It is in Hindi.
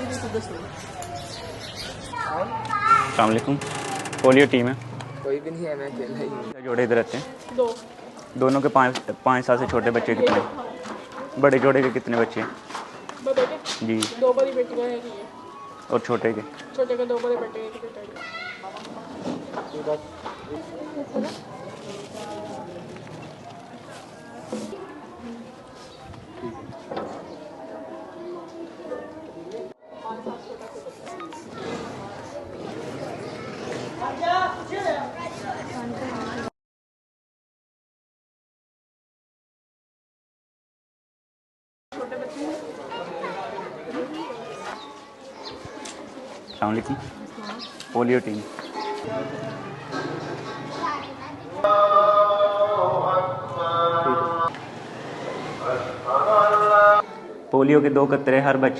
अस्सलाम वालेकुम। पोलियो टीम है। कोई भी नहीं है, मैं अकेला ही हूँ। जोड़े इधर रहते हैं। दो। दोनों के 5 साल से छोटे बच्चे कितने? बड़े जोड़े के कितने बच्चे हैं? बड़े के जी। 2 बड़ी बेटियां हैं ये। और छोटे के? छोटे के 2 बड़े बेटे एक बेटा है। छोटे बच्चे हैं। अस्सलाम वालेकुम। Polio team. पोलियो के 2 कतरे हर बच्चे